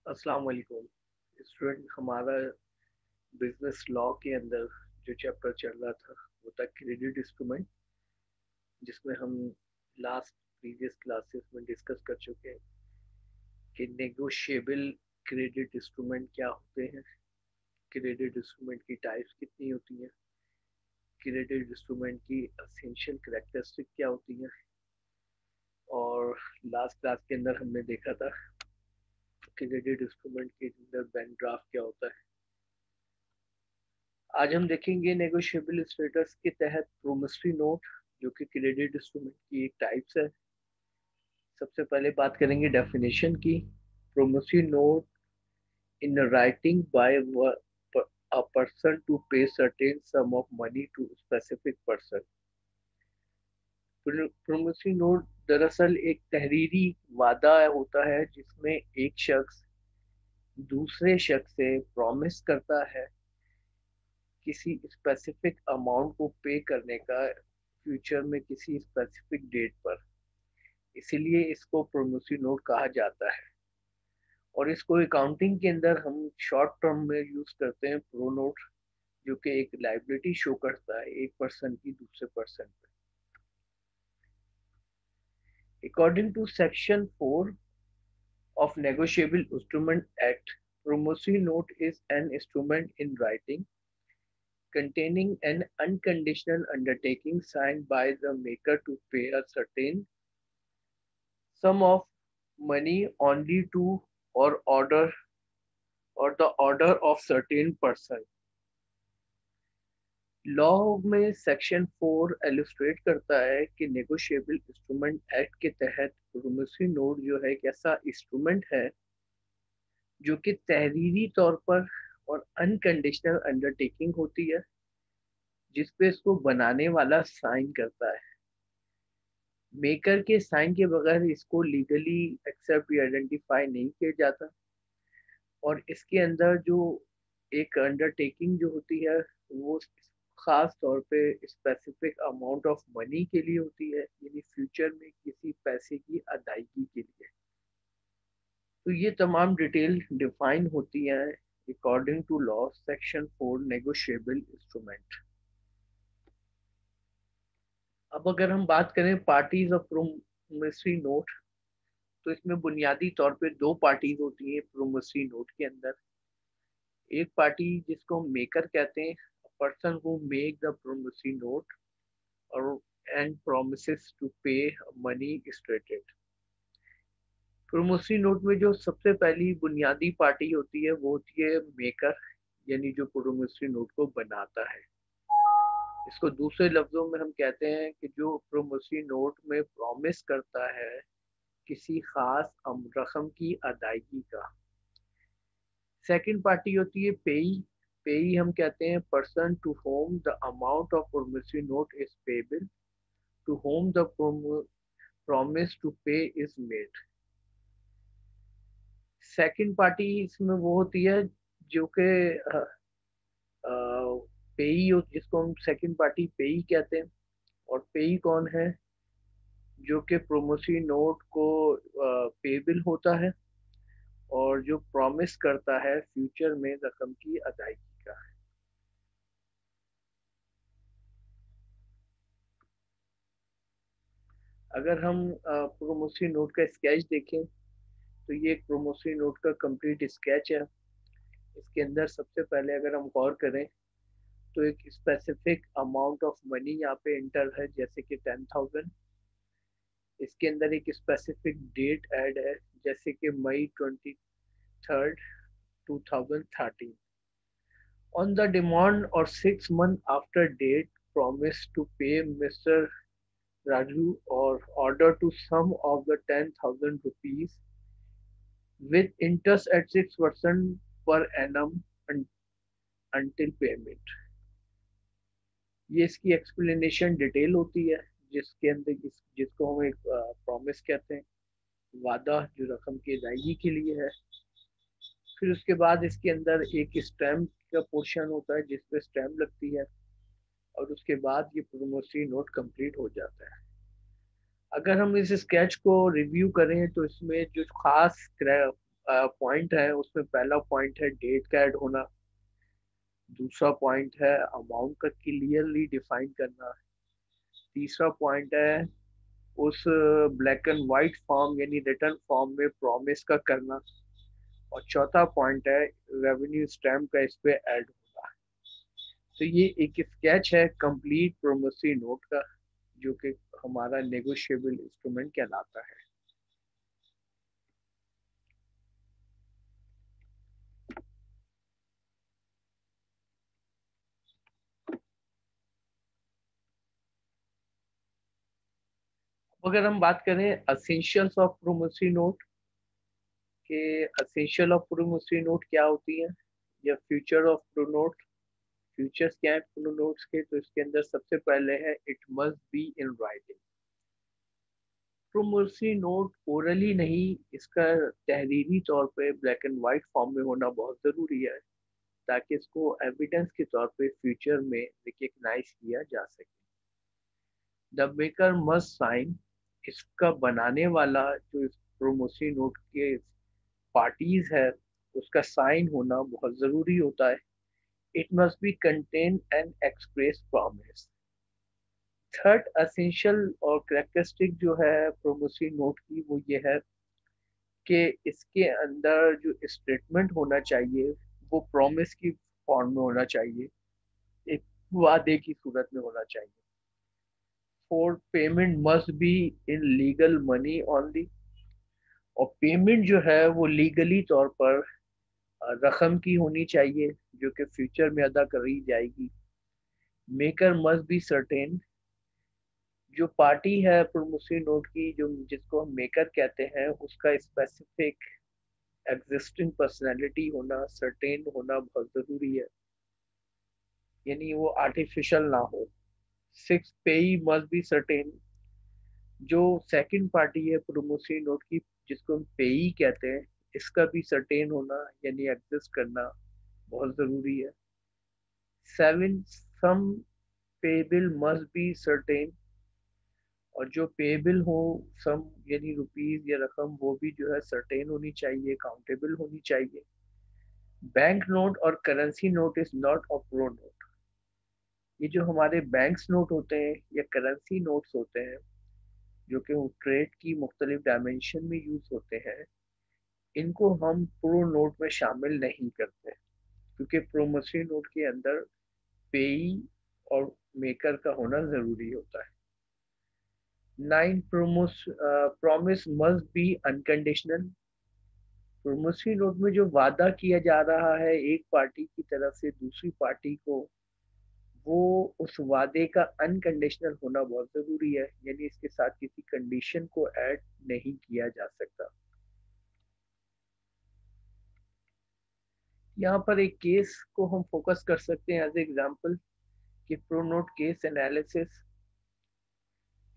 अस्सलाम वालेकुम स्टूडेंट। हमारा बिजनेस लॉ के अंदर जो चैप्टर चल रहा था वो था क्रेडिट इंस्ट्रूमेंट, जिसमें हम लास्ट प्रीवियस क्लासेस में डिस्कस कर चुके हैं कि नेगोशिएबल क्रेडिट इंस्ट्रूमेंट क्या होते हैं, क्रेडिट इंस्ट्रूमेंट की टाइप्स कितनी होती हैं, क्रेडिट इंस्ट्रूमेंट की एसेंशियल कैरेक्टरिस्टिक क्या होती हैं। और लास्ट क्लास के अंदर हमने देखा था क्रेडिट इंस्ट्रूमेंट के अंदर बैंक ड्राफ्ट क्या होता है। आज हम देखेंगे नेगोशिएबल स्टेटस के तहत प्रोमिसरी नोट, जो कि क्रेडिट इंस्ट्रूमेंट की एक टाइप्स है। सबसे पहले बात करेंगे डेफिनेशन की। Promissory note in writing by a person to pay certain sum of money to specific person। Promissory note दरअसल एक तहरीरी वादा होता है जिसमें एक शख्स दूसरे शख्स से प्रॉमिस करता है किसी स्पेसिफिक अमाउंट को पे करने का फ्यूचर में किसी स्पेसिफिक डेट पर। इसीलिए इसको प्रोमिसरी नोट कहा जाता है और इसको अकाउंटिंग के अंदर हम शॉर्ट टर्म में यूज करते हैं प्रो नोट, जो कि एक लाइबिलिटी शो करता है एक पर्सन की दूसरे पर्सन पे। According to section 4 of negotiable instrument act, promissory note is an instrument in writing containing an unconditional undertaking signed by the maker to pay a certain sum of money only to or order or the order of certain person। Law में section 4 एलुस्ट्रेट करता है कि negotiable instrument act के तहत promissory note जो है एक ऐसा इंस्ट्रूमेंट है जो कि तहरीरी तौर पर और अनकंडीशनल अंडरटेकिंग होती है, जिसपे इसको बनाने वाला साइन करता है। मेकर के साइन के बगैर इसको लीगली एक्सेप्ट या आइडेंटिफाई नहीं किया जाता। और इसके अंदर जो एक अंडरटेकिंग जो होती है वो खास तौर पे स्पेसिफिक अमाउंट ऑफ मनी के लिए होती है, यानी फ्यूचर में किसी पैसे की अदायगी के लिए। तो ये तमाम डिटेल डिफाइन होती हैं according to law section 4 negotiable instrument. अब अगर हम बात करें पार्टीज ऑफ प्रोमिसरी नोट, तो इसमें बुनियादी तौर पे दो पार्टीज होती हैं प्रोमिसरी नोट के अंदर। एक पार्टी जिसको मेकर कहते हैं, person who make the promissory note और एंड प्रोमिसेस टू पे मनी स्टेटेड। प्रोमिसरी नोट में जो सबसे पहली बुनियादी पार्टी होती है वो होती है मेकर, यानी जो प्रोमिसरी नोट को बनाता है। इसको दूसरे लफ्जों में हम कहते हैं कि जो प्रोमिसरी नोट में प्रॉमिस करता है किसी खास रकम की अदायगी का। सेकंड पार्टी होती है पेई। पेई हम कहते हैं person to whom the amount of promissory note is payable, to whom the promise to pay is made. Second party इसमें वो होती है जो कि पेई, जिसको हम सेकंड पार्टी पेई कहते हैं। और पेई कौन है? जो कि प्रोमिसरी नोट को पेबल होता है और जो प्रॉमिस करता है फ्यूचर में रकम की अदायगी का। अगर हम प्रोमिसरी नोट का स्केच देखें तो ये एक प्रोमिसरी नोट का कंप्लीट स्केच है। इसके अंदर सबसे पहले अगर हम गौर करें तो एक स्पेसिफिक अमाउंट ऑफ मनी यहाँ पे इंटर है, जैसे कि 10,000। इसके अंदर एक स्पेसिफिक डेट ऐड है, जैसे कि मई 23 2013। ऑन द डिमांड और 6 months after date promise to pay Mr. Raju or order to sum of the 10,000 rupees with interest at 6% per annum until payment। ये इसकी एक्सप्लेनेशन डिटेल होती है, जिसके अंदर जिसको हम एक प्रॉमिस कहते हैं, वादा जो रकम की अदायगी के लिए है। फिर उसके बाद इसके अंदर एक स्टैम्प का पोर्शन होता है जिसपे स्टैम्प लगती है और उसके बाद ये प्रोमिसरी नोट कंप्लीट हो जाता है। अगर हम इस स्केच को रिव्यू करें तो इसमें जो खास पॉइंट है उसमें पहला पॉइंट है डेट का ऐड होना, दूसरा पॉइंट है अमाउंट का क्लियरली डिफाइन करना, तीसरा पॉइंट है उस ब्लैक एंड व्हाइट फॉर्म यानी रिटर्न फॉर्म में प्रॉमिस का करना, और चौथा पॉइंट है रेवेन्यू स्टैम्प का इस पे ऐड होगा। तो ये एक स्केच है कंप्लीट प्रोमिसरी नोट का, जो कि हमारा नेगोशिएबल इंस्ट्रूमेंट कहलाता है। अगर हम बात करें असेंशियल्स ऑफ प्रोमिसरी नोट के, असेंशियल ऑफ प्रोमिसरी नोट क्या होती है या future of pro note, futures क्या है प्रो नोट्स के, तो इसके अंदर सबसे पहले है it must be in writing. Promissory note orally नहीं, इसका तहरीरी तौर पे ब्लैक एंड व्हाइट फॉर्म में होना बहुत जरूरी है, ताकि इसको एविडेंस के तौर पे फ्यूचर में रिकग्नाइज किया जा सके। द मेकर मस्ट साइन, इसका बनाने वाला जो इस प्रोमिसरी नोट के पार्टीज है उसका साइन होना बहुत जरूरी होता है। It must be contain N express promise. Third essential और करेक्टरिस्टिक जो है प्रोमिसरी नोट की वो ये है कि इसके अंदर जो स्टेटमेंट होना चाहिए वो प्रॉमिस की फॉर्म में होना चाहिए, एक वादे की सूरत में होना चाहिए। Fourth, payment must be in legal money only, और पेमेंट जो है वो लीगली तौर पर रकम की होनी चाहिए जो कि फ्यूचर में अदा करी जाएगी। मेकर मस्ट बी सर्टेन, जो पार्टी है प्रोमिसरी नोट की जो जिसको हम मेकर कहते हैं उसका स्पेसिफिक एग्जिस्टिंग पर्सनैलिटी होना, सर्टेन होना बहुत जरूरी है, यानी वो आर्टिफिशियल ना हो। सिक्स, पेई मस्ट बी सर्टेन, जो सेकंड पार्टी है प्रोमिसरी नोट की जिसको हम पेई कहते हैं इसका भी सर्टेन होना यानी एग्जिस्ट करना बहुत जरूरी है। Seven, sum payable must be certain, और जो पेबल हो सम यानी रुपीज या रकम वो भी जो है सर्टेन होनी चाहिए, काउंटेबल होनी चाहिए। बैंक नोट और currency note is not a pro note, ये जो हमारे बैंक्स नोट होते हैं या करेंसी नोट्स होते हैं जो कि ट्रेड की मुख्तलिफ डायमेंशन में यूज होते हैं, इनको हम प्रो नोट में शामिल नहीं करते, क्योंकि प्रोमिसरी नोट के अंदर पेई और मेकर का होना जरूरी होता है। Nine, promise must be unconditional, promissory note में जो वादा किया जा रहा है एक पार्टी की तरफ से दूसरी पार्टी को, वो उस वादे का अनकंडीशनल होना बहुत जरूरी है, यानी इसके साथ किसी कंडीशन को ऐड नहीं किया जा सकता। यहाँ पर एक केस को हम फोकस कर सकते हैं एज एग्जांपल कि pro note case analysis,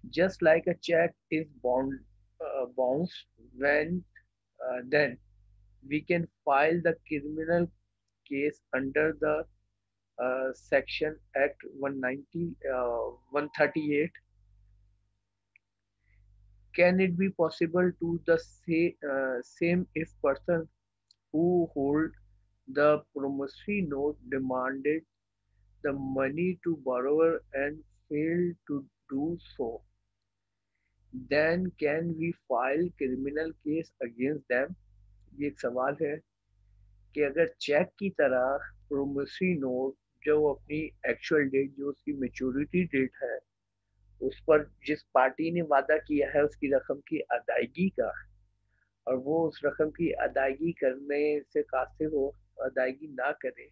just like a check is bounced when then we can file the criminal case under the section act 190 138. Can it be possible to the same if person who hold the promissory note demanded the money to borrower and failed to do so, then can we file criminal case against them? ये एक सवाल है कि अगर check की तरह promissory note जो अपनी एक्चुअल डेट जो उसकी मेच्योरिटी डेट है उस पर जिस पार्टी ने वादा किया है उसकी रकम की अदायगी का, और वो उस रकम की अदायगी करने से कासिर हो, अदायगी ना करे,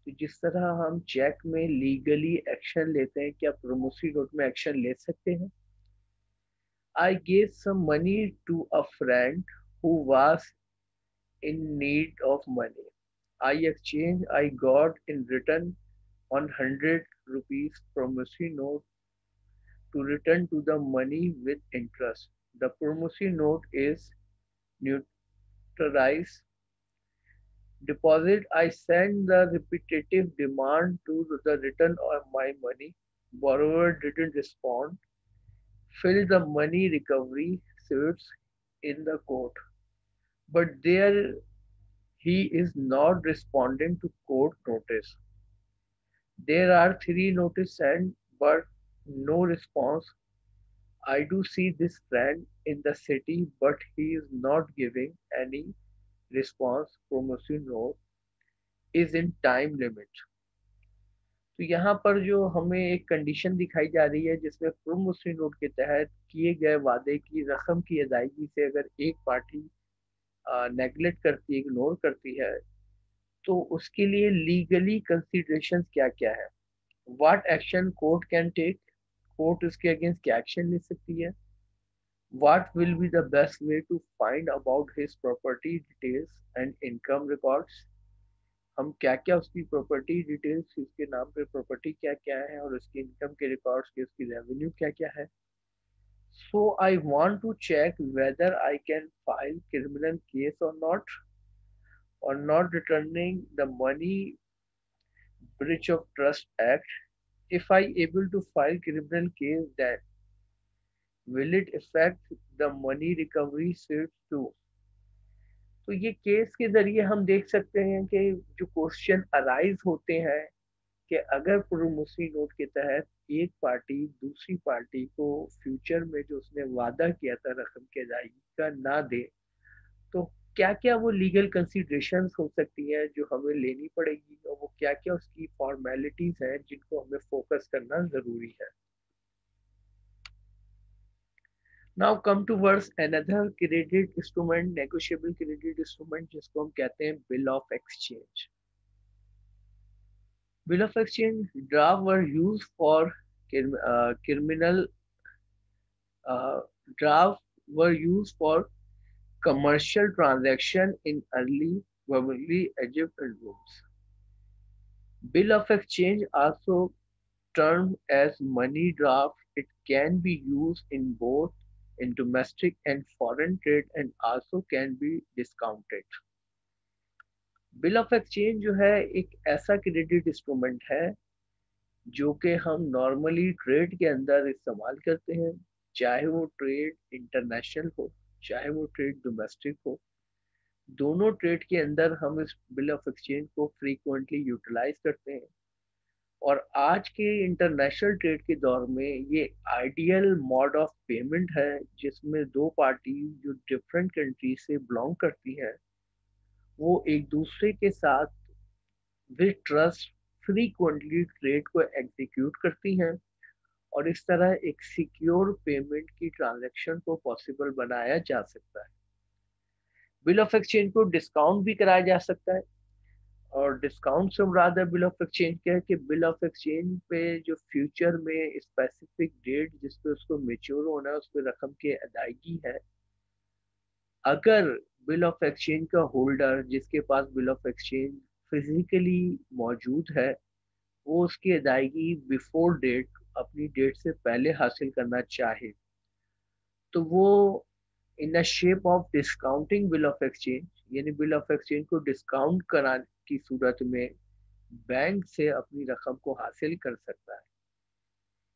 तो जिस तरह हम चेक में लीगली एक्शन लेते हैं क्या प्रोमिसरी नोट में एक्शन ले सकते हैं? I gave some money to a friend who was in need of money. I got in return 100 rupees promissory note to return to the money with interest. The promissory note is neutralized. Deposit, I sent the repetitive demand to the return of my money. Borrower didn't respond. Fill the money recovery suits in the court. but there he is not responding to court notice. There are three notice sent, but no response. I do see this friend in the city, but he is not giving any response. Promotion note is in time limit. तो यहाँ पर जो हमें एक condition दिखाई जा रही है जिसमें प्रोमोशनरी नोट के तहत किए गए वादे की रकम की अदायगी से अगर एक पार्टी नेगलेक्ट करती है, इग्नोर करती है, तो उसके लिए लीगली कंसिडरेशन क्या क्या है, what action court can take, court उसके अगेंस्ट क्या एक्शन ले सकती है, what will be the best way to find about his property details and income records, हम क्या क्या उसकी प्रॉपर्टी डिटेल्स, उसके नाम पे प्रॉपर्टी क्या क्या है और उसकी इनकम के रिकॉर्ड्स के उसकी रेवेन्यू क्या क्या है. So I want to check whether I can file criminal case or not returning the money, breach of trust act. If I able to file criminal case, then will it affect the money recovery suit too? तो ये case के जरिए हम देख सकते हैं कि जो क्वेश्चन अराइज होते हैं कि अगर प्रोमिसरी नोट के तहत एक पार्टी दूसरी पार्टी को फ्यूचर में जो उसने वादा किया था रकम की अदायगी का ना दे, तो क्या क्या वो लीगल कंसिडरेशंस हो सकती है जो हमें लेनी पड़ेगी और वो क्या क्या उसकी फॉर्मेलिटीज हैं जिनको हमें फोकस करना जरूरी है. Now come to words another credit instrument, negotiable credit instrument जिसको हम कहते हैं bill of exchange. Bill of exchange draft were use for criminal draft were used for commercial transaction in early probably Egypt and Rome. Bill of exchange also termed as money draft. It can be used in both in domestic and foreign trade and also can be discounted. Bill of exchange जो है एक ऐसा credit instrument है जो कि हम normally trade के अंदर इस्तेमाल करते हैं, चाहे वो ट्रेड इंटरनेशनल हो चाहे वो ट्रेड डोमेस्टिक हो. दोनों ट्रेड के अंदर हम इस बिल ऑफ एक्सचेंज को फ्रीक्वेंटली यूटिलाइज करते हैं और आज के इंटरनेशनल ट्रेड के दौर में ये आइडियल मोड ऑफ पेमेंट है जिसमें दो पार्टी जो डिफरेंट कंट्री से बिलोंग करती हैं वो एक दूसरे के साथ विद ट्रस्ट फ्रीक्वेंटली ट्रेड को एग्जीक्यूट करती हैं और इस तरह एक सिक्योर पेमेंट की ट्रांजैक्शन को पॉसिबल बनाया जा सकता है. बिल ऑफ एक्सचेंज को डिस्काउंट भी कराया जा सकता है और डिस्काउंट से मुराद है बिल ऑफ एक्सचेंज क्या है कि बिल ऑफ एक्सचेंज पे जो फ्यूचर में स्पेसिफिक डेट जिस पे उसको मेच्योर होना है उस पर रकम की अदायगी है, अगर बिल ऑफ एक्सचेंज का होल्डर जिसके पास बिल ऑफ एक्सचेंज फिजिकली मौजूद है वो उसकी अदायगी बिफोर डेट अपनी डेट से पहले हासिल करना चाहे तो वो in the shape of discounting bill of exchange यानी बिल ऑफ एक्सचेंज को डिस्काउंट कराने की सूरत में बैंक से अपनी रकम को हासिल कर सकता है.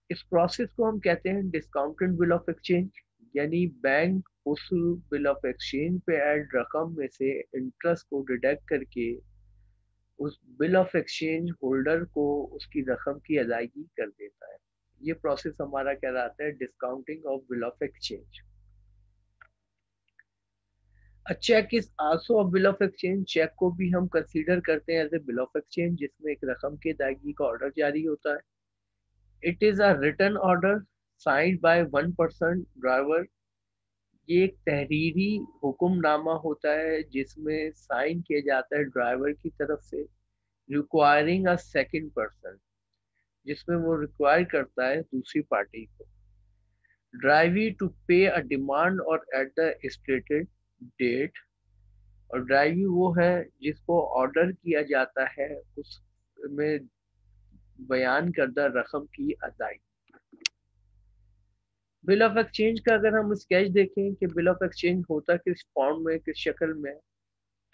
इस प्रोसेस को हम कहते हैं डिस्काउंटेड बिल ऑफ एक्सचेंज, यानी बैंक उस बिल ऑफ एक्सचेंज पे ऐड रकम में से इंटरेस्ट को डिडक्ट करके उस बिल ऑफ एक्सचेंज होल्डर को उसकी रकम की अदायगी कर देता है. ये प्रोसेस हमारा कहलाता है discounting of bill of exchange. A check is also a bill of exchange. Cheque को भी हम कंसीडर करते हैं as a bill of exchange जिसमें एक रकम की अदायगी का ऑर्डर जारी होता है. It is a written order signed by one person drawer. ये एक तहरीरी हुक्मनामा होता है जिसमें साइन किया जाता है ड्राइवर की तरफ से रिक्वायरिंग अ सेकंड पर्सन, जिसमें वो रिक्वायर करता है दूसरी पार्टी को ड्राइवी टू पे अ डिमांड और एट द स्टेटेड डेट. और ड्राइवी वो है जिसको ऑर्डर किया जाता है उसमें बयान करदा रकम की अदायगी. बिल ऑफ एक्सचेंज का अगर हम स्केच देखें कि बिल ऑफ एक्सचेंज होता किस फॉर्म में किस शक्ल में,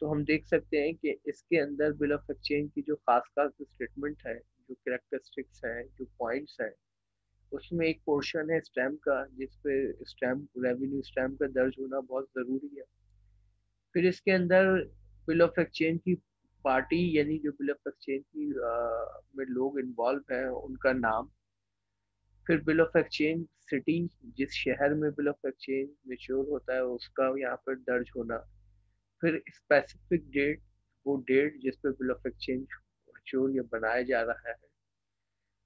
तो हम देख सकते हैं कि इसके अंदर बिल ऑफ एक्सचेंज की जो खास खास स्टेटमेंट है, जो कैरेक्टरिस्टिक्स हैं, जो पॉइंट्स हैं, उसमें एक पोर्शन है स्टैम्प का जिसपे स्टैम्प रेवेन्यू स्टैम्प का दर्ज होना बहुत ज़रूरी है. फिर इसके अंदर बिल ऑफ एक्सचेंज की पार्टी यानी जो बिल ऑफ एक्सचेंज की में लोग इन्वॉल्व हैं उनका नाम, फिर बिल ऑफ एक्सचेंज सिटी, जिस शहर में बिल ऑफ एक्सचेंज मेच्योर होता है उसका यहाँ पर दर्ज होना, फिर स्पेसिफिक डेट, वो डेट जिस पे बिल ऑफ एक्सचेंज मेच्योर या बनाया जा रहा है,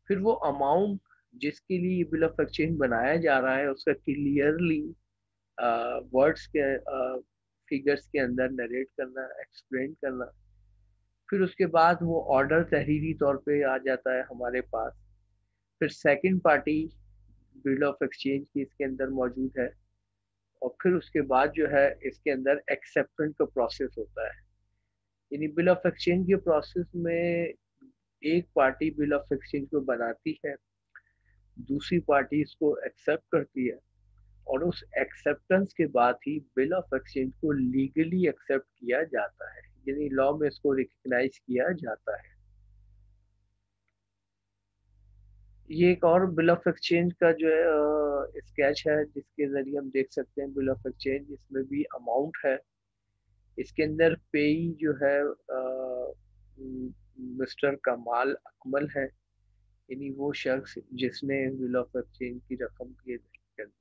फिर वो अमाउंट जिसके लिए बिल ऑफ एक्सचेंज बनाया जा रहा है उसका क्लियरली वर्ड्स के फिगर्स के अंदर नरेट करना, एक्सप्लेन करना। फिर उसके बाद वो ऑर्डर तहरीरी तौर पे आ जाता है हमारे पास। फिर second party bill of exchange की इसके अंदर मौजूद है, और फिर उसके बाद जो है इसके अंदर एक्सेप्टेंस का प्रोसेस होता है। यानी बिल ऑफ एक्सचेंज के प्रोसेस में एक पार्टी बिल ऑफ एक्सचेंज को बनाती है, दूसरी पार्टी इसको एक्सेप्ट करती है, और उस एक्सेप्टेंस के बाद ही बिल ऑफ एक्सचेंज को लीगली एक्सेप्ट किया जाता है, यानी लॉ में इसको रिकग्नाइज किया जाता है। ये एक और बिल ऑफ एक्सचेंज का जो है स्केच है जिसके जरिए हम देख सकते हैं बिल ऑफ एक्सचेंज। इसमें भी अमाउंट है, इसके अंदर पेई जो है मिस्टर कमाल अकमल है, यानी वो शख्स जिसने बिल ऑफ एक्सचेंज की रकम की कर दी।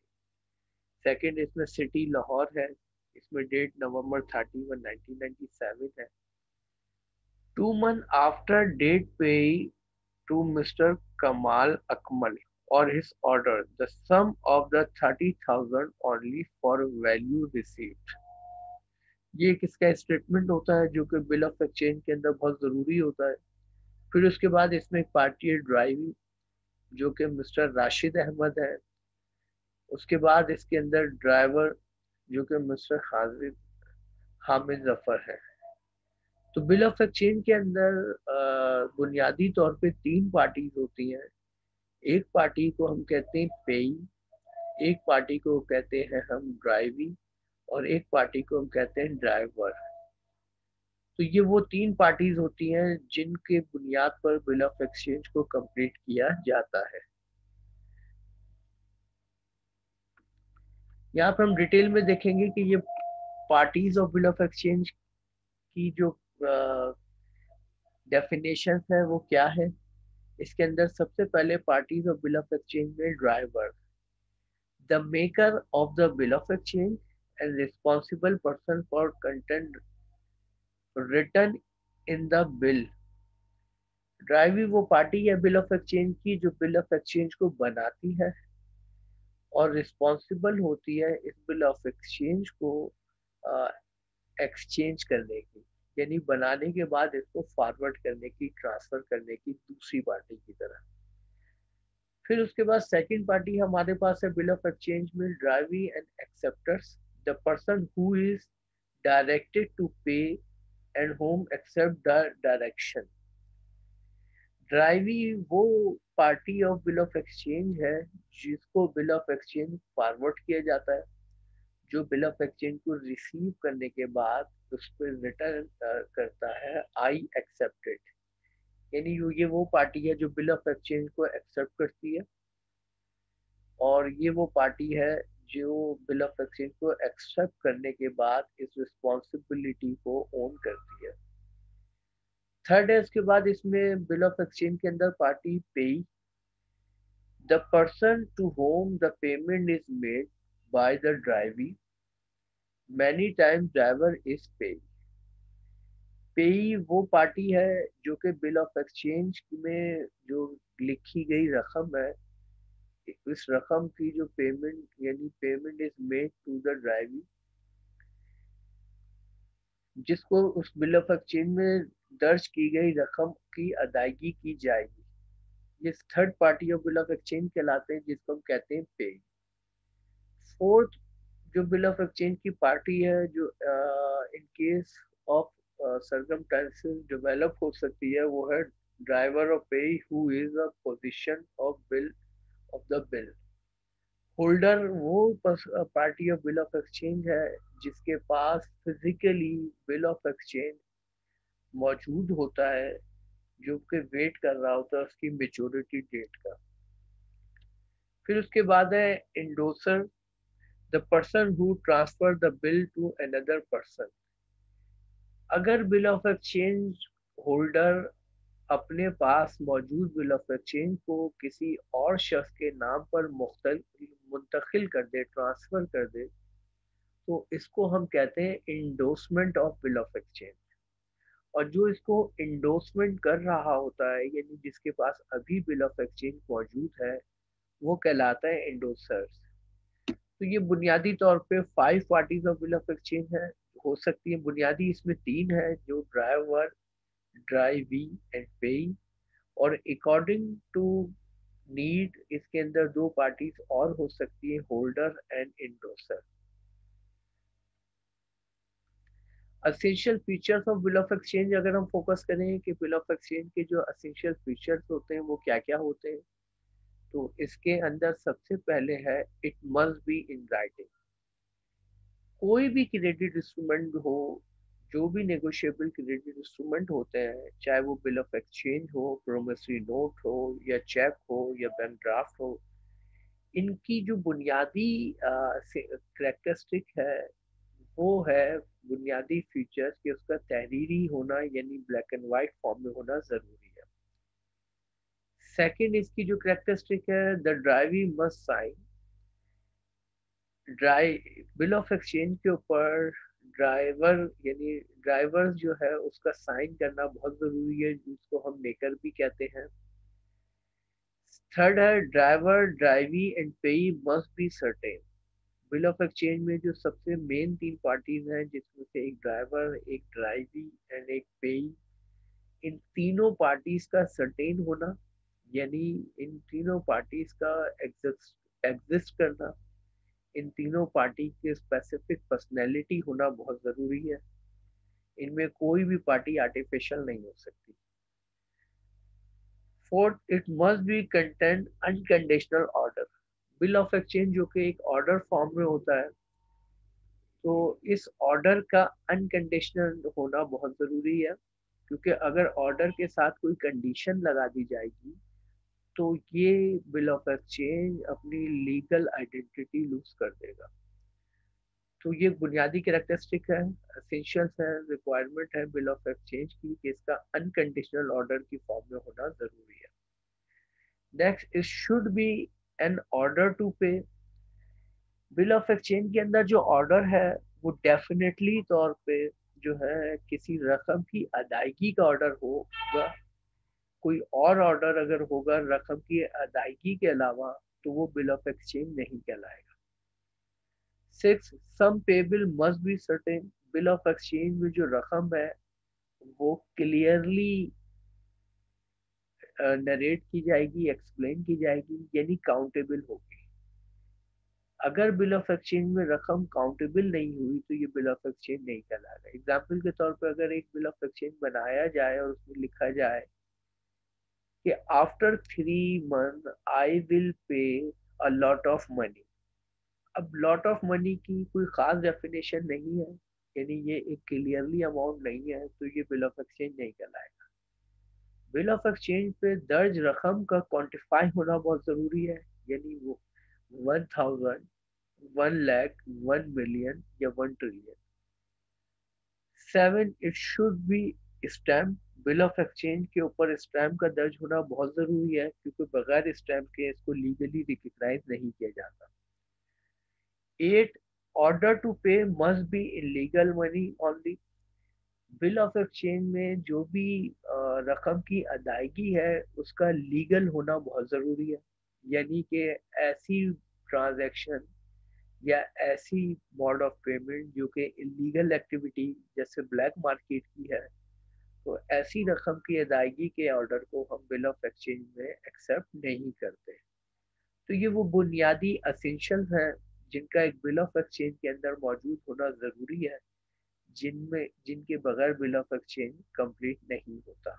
सेकंड इसमें सिटी लाहौर है, इसमें डेट November 31, 1997 है। 2 months after date pay to Mr. Kamal Akmal or his order, the sum of the 30,000 only for value received। ये किसका स्टेटमेंट होता है जो कि बिल ऑफ एक्सचेंज के अंदर बहुत जरूरी होता है। फिर उसके बाद इसमें एक पार्टी है ड्राइविंग, जो कि मिस्टर राशिद अहमद है। उसके बाद इसके अंदर ड्राइवर जो कि मिस्टर हाजिर हामिद जफर है। तो बिल ऑफ एक्सचेंज के अंदर बुनियादी तौर पे तीन पार्टीज होती हैं। एक पार्टी को हम कहते हैं पेई, एक पार्टी को कहते हैं हम ड्राइविंग, और एक पार्टी को हम कहते हैं ड्राइवर। तो ये वो तीन पार्टीज होती हैं जिनके बुनियाद पर बिल ऑफ एक्सचेंज को कंप्लीट किया जाता है। यहाँ पर हम डिटेल में देखेंगे कि ये parties of bill of exchange की जो डेफिनेशन है वो क्या है। इसके अंदर सबसे पहले parties of bill of exchange में drawer, the maker of the bill of exchange and responsible person for content return in the bill. Driving वो पार्टी है बिल ऑफ एक्सचेंज की जो बिल ऑफ एक्सचेंज को बनाती है और रिस्पॉन्सिबल होती है इस बिल ऑफ एक्सचेंज को एक्सचेंज करने की, यानी बनाने के बाद इसको फॉरवर्ड करने की, ट्रांसफर करने की दूसरी पार्टी की तरह। फिर उसके बाद सेकंड पार्टी हमारे पास है बिल ऑफ एक्सचेंज में driving and acceptors, the person who is directed to pay and whom accept the direction. Driving वो party of bill of exchange है जिसको बिल ऑफ एक्सचेंज फॉरवर्ड किया जाता है, जो बिल ऑफ एक्सचेंज को receive करने के बाद उस पर रिटर्न करता है आई एक्सेप्टेड। यानी ये वो पार्टी है जो बिल ऑफ एक्सचेंज को एक्सेप्ट करती है, और ये वो पार्टी है जो बिल ऑफ एक्सचेंज को एक्सेप्ट करने के बाद इस रिस्पॉन्सिबिलिटी को ओन करती है। थर्ड है उसके बाद इसमें बिल ऑफ एक्सचेंज के अंदर party payee, the person to whom the payment is made by the drawee, many times drawer is payee. Payee वो पार्टी है जो कि बिल ऑफ एक्सचेंज में जो लिखी गई रकम है, इस रकम की जो पेमेंट यानी payment is made to the drawee, जिसको उस बिल ऑफ एक्सचेंज में दर्ज की गई रकम की अदायगी की जाएगी। ये third party of bill of exchange कहलाते हैं, जिसको हम कहते हैं पे। फोर्थ जो बिल ऑफ एक्सचेंज की पार्टी है जो in case of circumstances develop हो सकती है, वो है drawer of pay who is a position of bill of the bill holder. वो party of bill of exchange है जिसके पास फिजिकली बिल ऑफ एक्सचेंज मौजूद होता है, जो कि वेट कर रहा होता है उसकी मेच्योरिटी डेट का। फिर उसके बाद है indorser, the person who transfer the bill to another person. अगर बिल ऑफ एक्सचेंज होल्डर अपने पास मौजूद बिल ऑफ एक्सचेंज को किसी और शख्स के नाम पर मुंतकिल कर दे, ट्रांसफर कर दे, तो इसको हम कहते हैं endorsement of bill of exchange. और जो इसको इंडोर्समेंट कर रहा होता है, यानी जिसके पास अभी बिल ऑफ एक्सचेंज मौजूद है, वो कहलाता है इंडोसर्स। तो ये बुनियादी तौर पे 5 parties of bill of exchange है, हो सकती है बुनियादी इसमें 3 है, जो ड्राइवर, ड्राइवी एंड पेई। और अकॉर्डिंग टू नीड इसके अंदर 2 पार्टीज और हो सकती है, holder and indorser. Essential features of bill of exchange अगर हम फोकस करें कि बिल ऑफ एक्सचेंज के जो असेंशियल फीचर्स होते हैं वो क्या क्या होते हैं, तो इसके अंदर सबसे पहले है it must be in writing. कोई भी क्रेडिट इंस्ट्रूमेंट हो, जो भी नेगोशिएबल क्रेडिट इंस्ट्रूमेंट होते हैं, चाहे वो बिल ऑफ एक्सचेंज हो, प्रोमिसरी नोट हो, या चेक हो, या बैंक ड्राफ्ट हो, इनकी जो बुनियादी करेक्टरिस्टिक है वो है, बुनियादी फीचर्स कि उसका तहरीरी होना यानी ब्लैक एंड वाइट फॉर्म में होना जरूरी है। सेकंड, इसकी जो करेक्टरिस्टिक है, the drawee must sign. Drawee bill of exchange के ऊपर ड्राइवर यानी ड्राइवर जो है उसका साइन करना बहुत जरूरी है, जिसको हम मेकर भी कहते हैं। थर्ड है drawer, drawee and payee must be certain. Bill of exchange में जो सबसे मेन 3 पार्टीज हैं, जिसमें से एक ड्राइवर, एक ड्राइवी एंड एक पेई, इन तीनों पार्टीज का सर्टेन होना, यानी इन तीनों पार्टीज का एग्जिस्ट करना, इन तीनों पार्टी के स्पेसिफिक पर्सनैलिटी होना बहुत जरूरी है। इनमें कोई भी पार्टी आर्टिफिशियल नहीं हो सकती। Fourth, it must B content unconditional order. Bill of exchange जो कि एक ऑर्डर फॉर्म में होता है, तो इस ऑर्डर का अनकंडीशनल होना बहुत जरूरी है, क्योंकि अगर ऑर्डर के साथ कोई कंडीशन लगा दी जाएगी तो ये बिल ऑफ एक्सचेंज अपनी लीगल आइडेंटिटी लूज कर देगा। तो ये बुनियादी कैरेक्टरिस्टिक है, एसेंशियल्स है, रिक्वायरमेंट है बिल ऑफ एक्सचेंज की, कि इसका अनकंडीशनल ऑर्डर की फॉर्म में होना जरूरी है। Next, it should be an order to pay. Bill of exchange के अंदर जो ऑर्डर है वो डेफिनेटली तौर पे जो है किसी रकम की अदायगी का ऑर्डर होगा। कोई और ऑर्डर अगर होगा रकम की अदायगी के अलावा, तो वो बिल ऑफ एक्सचेंज नहीं कहलाएगा। 6, sum payable must be certain. Bill of exchange में जो रकम है वो क्लियरली नरेट की जाएगी, एक्सप्लेन की जाएगी, यानी काउंटेबल होगी। अगर बिल ऑफ एक्सचेंज में रकम काउंटेबल नहीं हुई तो ये बिल ऑफ एक्सचेंज नहीं कहलाएगा। एग्जाम्पल के तौर पर अगर एक बिल ऑफ एक्सचेंज बनाया जाए और उसमें लिखा जाए कि after 3 month I will pay a lot of money. अब लॉट ऑफ मनी की कोई खास डेफिनेशन नहीं है, यानी ये एक क्लियरली अमाउंट नहीं है, तो ये बिल ऑफ एक्सचेंज नहीं कहलाएगा। बिल ऑफ एक्सचेंज पे दर्ज रकम का क्वांटिफाई होना बहुत जरूरी है, यानी वो 1000, 1 लाख, 1 मिलियन या 1 trillion. 7, it should B stamp. Bill of exchange के ऊपर स्टैम्प का दर्ज होना बहुत जरूरी है, क्योंकि बगैर स्टैम्प के इसको लीगली रिकग्नाइज नहीं किया जाता। 8, ऑर्डर टू पे must be in legal money only. Bill of exchange में जो भी रकम की अदायगी है उसका लीगल होना बहुत ज़रूरी है, यानी कि ऐसी ट्रांजैक्शन या ऐसी मोड ऑफ पेमेंट जो कि इलीगल एक्टिविटी जैसे ब्लैक मार्केट की है, तो ऐसी रकम की अदायगी के ऑर्डर को हम बिल ऑफ एक्सचेंज में एक्सेप्ट नहीं करते। तो ये वो बुनियादी असेंशियल्स हैं जिनका एक बिल ऑफ एक्सचेंज के अंदर मौजूद होना ज़रूरी है, जिनके बगैर बिल ऑफ एक्सचेंज कंप्लीट नहीं होता।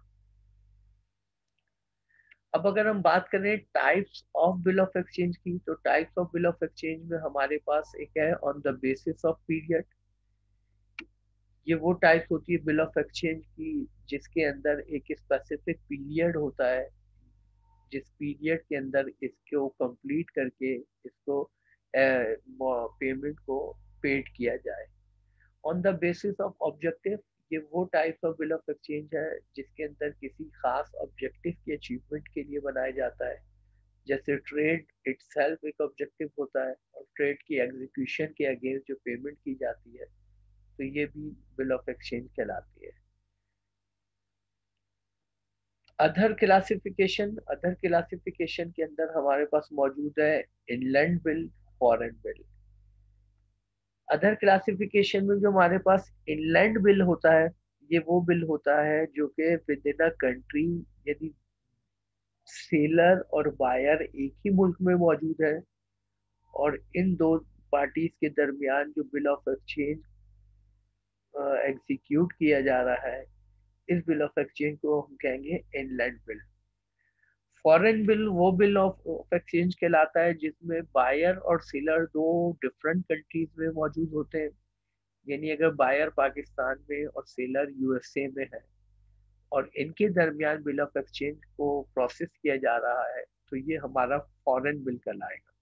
अब अगर हम बात करें types of bill of exchange की, तो types of bill of exchange में हमारे पास एक है on the basis of period. ये वो टाइप होती है बिल ऑफ एक्सचेंज की जिसके अंदर एक स्पेसिफिक पीरियड होता है, जिस पीरियड के अंदर इसको कंप्लीट करके इसको पेमेंट को पेड किया जाए। On the basis of objective, ये वो type of bill of exchange है जिसके अंदर किसी खास ऑब्जेक्टिव की अचीवमेंट के लिए बनाया जाता है। जैसे ट्रेड इटसेल्फ एक ऑब्जेक्टिव होता है और ट्रेड की एग्जीक्यूशन के अगेंस्ट जो पेमेंट की जाती है, तो ये भी बिल ऑफ एक्सचेंज कहलाती है। अदर क्लासिफिकेशन के अंदर हमारे पास मौजूद है inland bill, foreign bill. Other classification में जो हमारे पास इनलैंड बिल होता है, ये वो बिल होता है जो कि विद इन अ कंट्री, यदि सेलर और बायर एक ही मुल्क में मौजूद है और इन दो पार्टीज के दरमियान जो बिल ऑफ एक्सचेंज एग्जीक्यूट किया जा रहा है, इस बिल ऑफ एक्सचेंज को हम कहेंगे इनलैंड बिल। फॉरेन बिल वो बिल ऑफ एक्सचेंज कहलाता है जिसमें बायर और सेलर दो डिफरेंट कंट्रीज में मौजूद होते हैं। यानी अगर बायर पाकिस्तान में और सेलर यूएसए में है और इनके दरमियान बिल ऑफ एक्सचेंज को प्रोसेस किया जा रहा है, तो ये हमारा फॉरेन बिल कहलाएगा।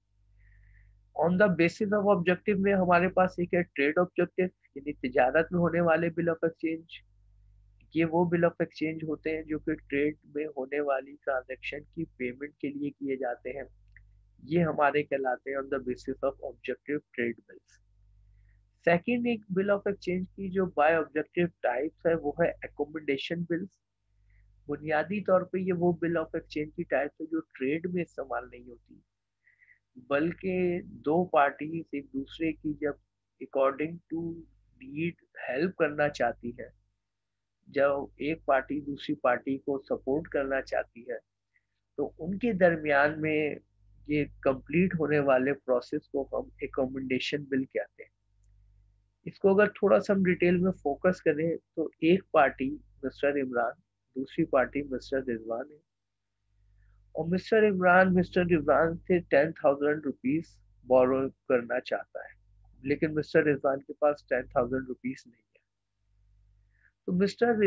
On the basis of objective में हमारे पास एक है ट्रेड ऑब्जेक्टिव, यानी तिजारत में होने वाले बिल ऑफ एक्सचेंज। ये वो बिल ऑफ एक्सचेंज होते हैं जो कि ट्रेड में होने वाली ट्रांजैक्शन की पेमेंट के लिए किए जाते हैं। ये हमारे कहलाते हैं on the basis of objective trade bills. Second एक बिल ऑफ एक्सचेंज की जो बाय ऑब्जेक्टिव टाइप्स है वो है एकोमोडेशन बिल्स। बुनियादी तौर पे ये वो बिल ऑफ एक्सचेंज की टाइप्स है जो ट्रेड में इस्तेमाल नहीं होती, बल्कि दो पार्टी एक दूसरे की जब अकॉर्डिंग टू नीड हेल्प करना चाहती है, जब एक पार्टी दूसरी पार्टी को सपोर्ट करना चाहती है, तो उनके दरमियान में ये कंप्लीट होने वाले प्रोसेस को हम एकोमोडेशन बिल कहते हैं। इसको अगर थोड़ा सा हम डिटेल में फोकस करें तो एक पार्टी मिस्टर इमरान, दूसरी पार्टी मिस्टर रिजवान है, और मिस्टर इमरान से 10,000 रुपीज बोरो करना चाहता है, लेकिन मिस्टर रिजवान के पास 10,000 रुपीज नहीं है। तो मिस्टर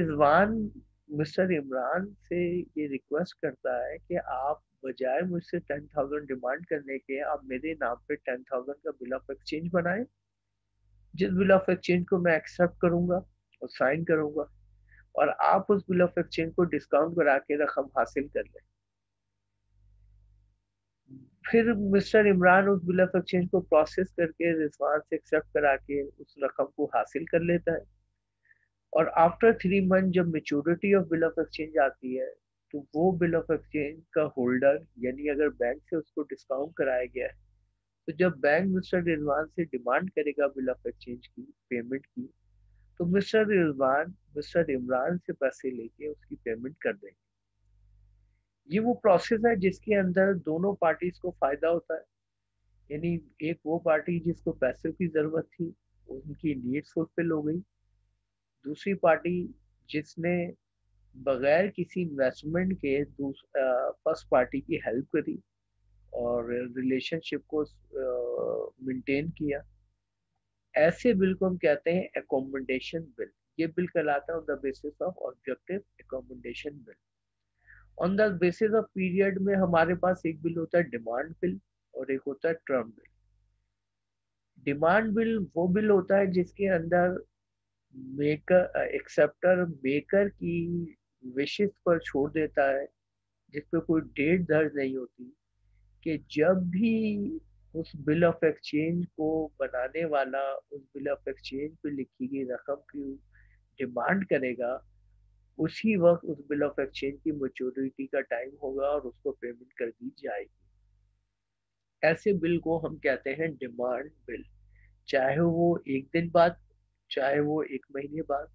इमरान से ये रिक्वेस्ट करता है कि आप बजाय मुझसे 10,000 डिमांड करने के, आप मेरे नाम पे 10,000 का बिल ऑफ एक्सचेंज बनाए, जिस बिल ऑफ एक्सचेंज को मैं एक्सेप्ट करूंगा और साइन करूंगा, और आप उस बिल ऑफ एक्सचेंज को डिस्काउंट करा के रकम हासिल कर लें। फिर मिस्टर इमरान उस बिल ऑफ एक्सचेंज को प्रोसेस करके रिजवान से एक्सेप्ट करा के उस रकम को हासिल कर लेता है। और आफ्टर 3 मंथ जब maturity of bill of exchange आती है, तो वो बिल ऑफ एक्सचेंज का होल्डर, यानी अगर बैंक से उसको डिस्काउंट कराया गया है, तो जब बैंक मिस्टर रिजवान से डिमांड करेगा बिल ऑफ एक्सचेंज की पेमेंट की, तो मिस्टर रिजवान मिस्टर इमरान से पैसे लेके उसकी पेमेंट कर देंगे। ये वो प्रोसेस है जिसके अंदर दोनों पार्टीज को फायदा होता है। यानी एक वो पार्टी जिसको पैसे की जरूरत थी, उनकी नीड्स फुलफिल हो गई। दूसरी पार्टी जिसने बगैर किसी इन्वेस्टमेंट के फर्स्ट पार्टी की हेल्प करी और रिलेशनशिप को मेंटेन किया, ऐसे बिल को हम कहते हैं एकोमोडेशन बिल। ये बिल कहलाता है on the basis of objective accommodation bill. On the basis of period में हमारे पास एक बिल होता है डिमांड बिल और एक होता है टर्म बिल। डिमांड बिल वो बिल होता है जिसके अंदर मेकर एक्सेप्टर मेकर की विशेष पर छोड़ देता है, जिसपे कोई डेट दर्ज नहीं होती, कि जब भी उस बिल ऑफ एक्सचेंज को बनाने वाला उस बिल ऑफ एक्सचेंज पे लिखी गई रकम की डिमांड करेगा, उसी वक्त उस बिल ऑफ एक्सचेंज की मैच्योरिटी का टाइम होगा और उसको पेमेंट कर दी जाएगी। ऐसे बिल को हम कहते हैं डिमांड बिल। चाहे वो एक दिन बाद, चाहे वो 1 महीने बाद,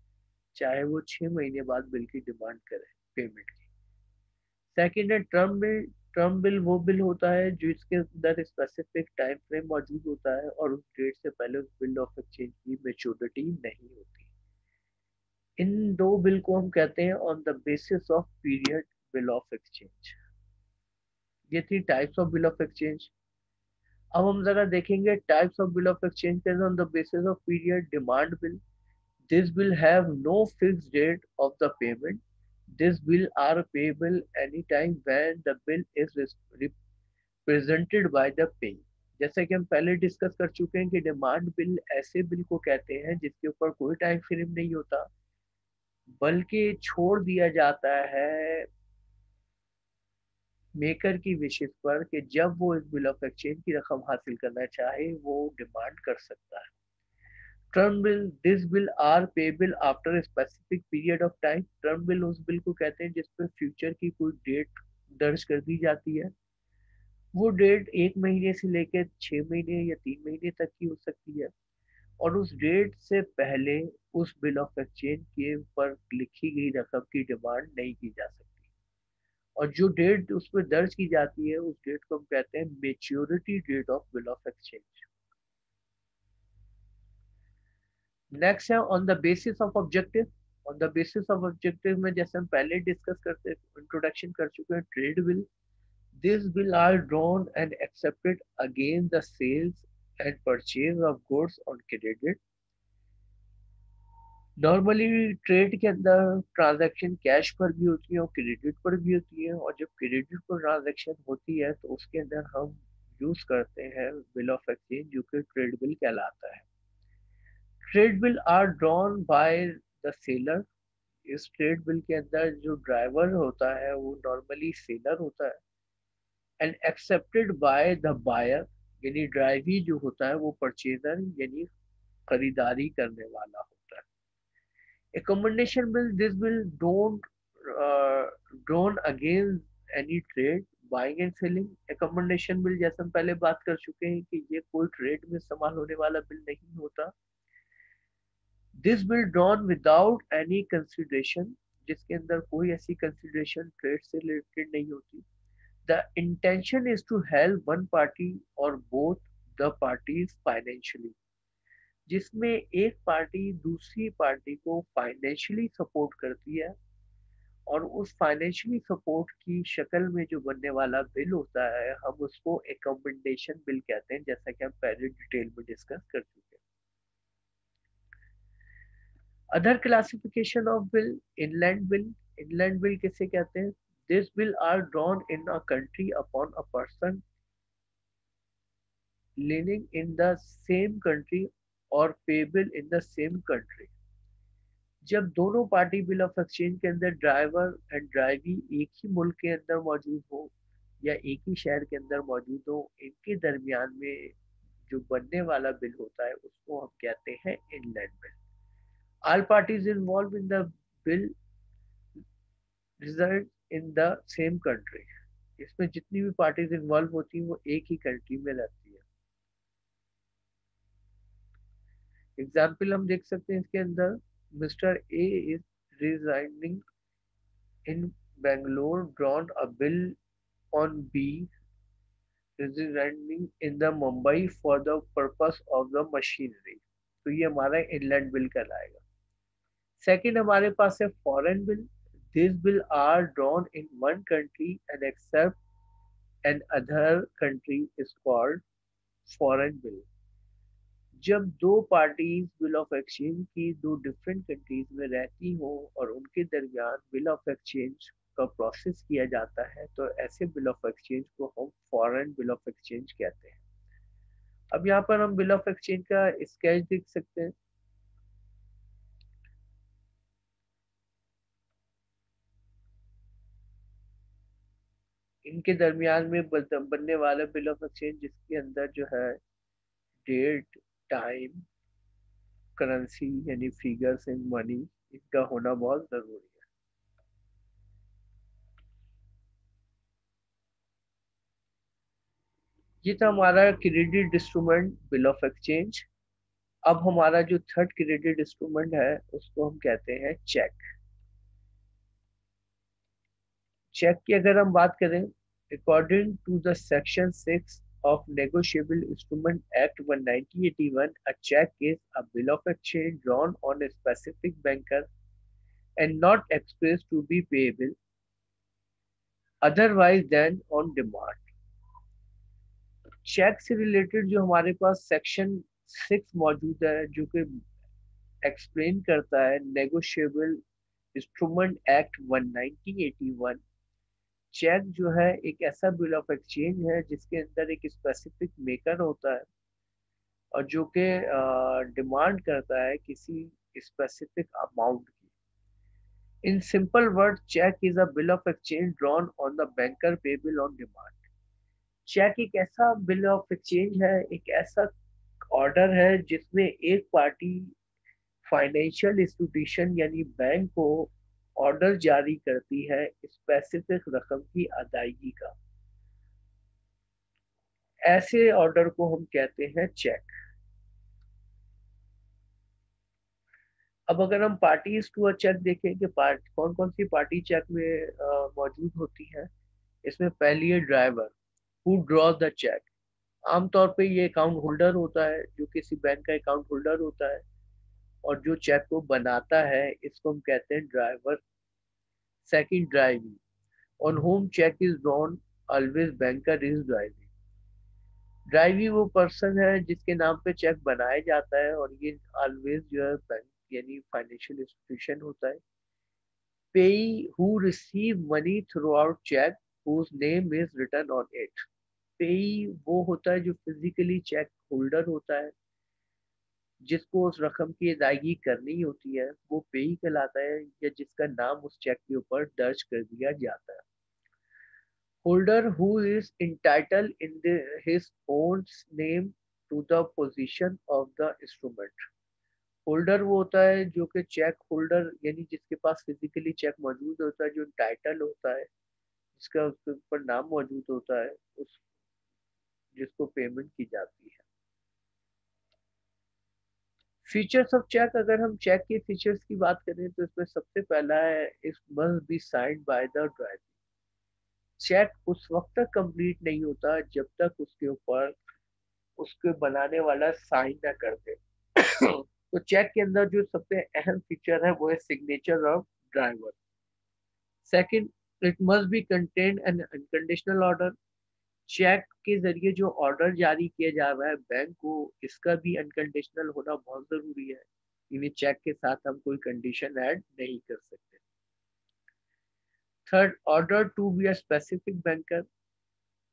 चाहे वो 6 महीने बाद बिल की डिमांड करे पेमेंट की। सेकेंड है टर्म बिल। टर्म बिल वो बिल होता है जिसके अंदर स्पेसिफिक टाइम फ्रेम मौजूद होता है और उस डेट से पहले उस बिल ऑफ एक्सचेंज की मेच्योरिटी नहीं होती। इन दो बिल को हम कहते हैं on the basis of period bill of exchange. ये थी types of bill of exchange. अब हम जरा देखेंगे types of bill of exchange के on the basis of period demand bill. This will have no fixed date of the payment. This bill are payable anytime when the bill is represented by the payee. जैसा कि हम पहले discuss कर चुके हैं कि demand bill ऐसे bill को कहते हैं जिसके ऊपर कोई टाइम फ्रेम नहीं होता, बल्कि छोड़ दिया जाता है मेकर की विशेष पर कि जब वो इस बिल ऑफ एक्सचेंज की रकम हासिल करना चाहे वो डिमांड कर सकता है। Term bill, this bill are payable after specific period of time. Term bill उस बिल को कहते हैं जिसपे फ्यूचर की कोई डेट दर्ज कर दी जाती है। वो डेट 1 महीने से लेकर 6 महीने या 3 महीने तक की हो सकती है, और उस डेट से पहले उस बिल ऑफ एक्सचेंज के ऊपर लिखी गई रकम की डिमांड नहीं की जा सकती। और जो डेट उस पर दर्ज की जाती है उस डेट को हम कहते हैं maturity date of bill of exchange. Next है on the basis of objective. On the basis of objective में जैसे हम पहले डिस्कस करते इंट्रोडक्शन कर चुके हैं, trade bill, this bill are drawn and accepted against the sales and purchase of goods on credit. Normally trade के अंदर ट्रांजैक्शन कैश पर भी होती है और क्रेडिट पर भी होती है, और जब क्रेडिट पर ट्रांजैक्शन होती है तो उसके अंदर हम यूज करते हैं बिल ऑफ एक्सचेंज जो कि ट्रेड बिल कहलाता है। Trade bill are drawn by the seller. इस ट्रेड बिल के अंदर जो ड्राइवर होता है वो नॉर्मली सेलर होता है, and accepted by the buyer, यानी ड्राइवी जो होता है वो परचेजर यानी खरीदारी करने वाला होता है। Accommodation bill, this bill don't drawn against any trade buying and selling. accommodation bill जैसे हम पहले बात कर चुके हैं कि ये कोई ट्रेड में इस्तेमाल होने वाला बिल नहीं होता। This bill drawn without any consideration, जिसके अंदर कोई ऐसी कंसिडरेशन ट्रेड से रिलेटेड नहीं होती। The intention is to help one party और बोथ द पार्टीज फाइनेंशियली, जिसमें एक पार्टी दूसरी पार्टी को फाइनेंशियली सपोर्ट करती है, और उस फाइनेंशियली सपोर्ट की शक्ल में जो बनने वाला बिल होता है हम उसको एकोमोडेशन बिल कहते हैं, जैसा कि हम पहले डिटेल में डिस्कस कर चुके हैं। Other classification of bill, inland bill. Inland bill किसे कहते हैं? This bill are drawn in a country upon a person living in the same country और payable in the same country. जब दोनों पार्टी बिल ऑफ एक्सचेंज के अंदर driver and driving एक ही मुल्क के अंदर मौजूद हो या एक ही शहर के अंदर मौजूद हो, इनके दरमियान में जो बनने वाला बिल होता है उसको हम कहते हैं inland bill. All parties involve in the bill result in the same country. इसमें जितनी भी पार्टीज इन्वॉल्व होती हैं वो एक ही कंट्री में रहती है। एग्जाम्पल हम देख सकते हैं इसके अंदर, mister A is resigning in Bangalore drawn a bill on B residing in the Mumbai for the purpose of the machinery। तो ये हमारा इनलैंड बिल कहलाएगा। सेकंड हमारे पास है foreign bill. This bill are drawn in one country and accept an other country is called foreign bill. जब दो parties bill of exchange की दो डिफरेंट कंट्रीज में रहती हो और उनके दरमियान बिल ऑफ एक्सचेंज का प्रोसेस किया जाता है तो ऐसे बिल ऑफ एक्सचेंज को हम फॉरेन बिल ऑफ एक्सचेंज कहते हैं। अब यहाँ पर हम बिल ऑफ एक्सचेंज का स्केच देख सकते हैं। इनके दरमियान में बनने वाला बिल ऑफ एक्सचेंज जिसके अंदर जो है डेट, टाइम, करेंसी यानी फिगर्स इन मनी, इनका होना बहुत जरूरी है। ये था हमारा credit instrument bill of exchange. अब हमारा जो थर्ड क्रेडिट इंस्ट्रूमेंट है उसको हम कहते हैं चेक। चेक की अगर हम बात करें, according to the section 6 of Negotiable Instrument Act 1981, a check is a bill of exchange drawn on a specific banker and not expressed to be payable otherwise than on demand। Cheque से related जो हमारे पास section 6 मौजूद है जो कि explain करता है negotiable instrument act 1981। Check जो है एक ऐसा बिल ऑफ एक्सचेंज है जिसके अंदर एक स्पेसिफिक मेकर होता है और जो कि डिमांड करता है किसी स्पेसिफिक अमाउंट की। In simple words, check is a bill of exchange drawn on the banker payable on demand. Cheque एक ऐसा बिल ऑफ एक्सचेंज है, एक ऐसा ऑर्डर है जिसमें एक पार्टी फाइनेंशियल इंस्टीट्यूशन यानी बैंक को ऑर्डर जारी करती है स्पेसिफिक रकम की अदायगी का। ऐसे ऑर्डर को हम कहते हैं चेक। अब अगर हम पार्टीज टू अ चेक देखें कि कौन कौन सी पार्टी चेक में मौजूद होती है, इसमें पहली है drawer who draws the cheque. आमतौर पे ये अकाउंट होल्डर होता है, जो किसी बैंक का अकाउंट होल्डर होता है, और जो चेक को बनाता है इसको हम कहते हैं drawer. Second, drawee on whom cheque is drawn always banker is drawee. Drawee वो पर्सन है जिसके नाम पे चेक बनाया जाता है, और ये ऑलवेज जो है बैंक यानी फाइनेंशियल इंस्टीट्यूशन होता है। Payee who receive money through out cheque whose name is written on it. Payee वो होता है जो फिजिकली चेक होल्डर होता है, जिसको उस रकम की अदायगी करनी होती है, वो पेई कहलाता है, या जिसका नाम उस चेक के ऊपर दर्ज कर दिया जाता है। Holder who is entitled in his own name to the possession of the instrument। Holder वो होता है जो कि चेक होल्डर यानी जिसके पास फिजिकली चेक मौजूद होता है, जो टाइटल होता है, जिसका उसके ऊपर नाम मौजूद होता है, उस जिसको पेमेंट की जाती है। फीचर्स ऑफ चेक, अगर हम चेक के फीचर्स की बात करें तो इसमें सबसे पहला है it must be signed by the drawer. Cheque उस वक्त तक कंप्लीट नहीं होता जब तक उसके ऊपर उसके बनाने वाला साइन ना कर दे। तो चेक के अंदर जो सबसे अहम फीचर है वो है signature of drawer. Second, it must be contain an unconditional order. Cheque के जरिए जो ऑर्डर जारी किया जा रहा है बैंक को, इसका भी अनकंडीशनल होना बहुत जरूरी है। यानी चेक के साथ हम कोई कंडीशन ऐड नहीं कर सकते। Third, order to be a specific banker.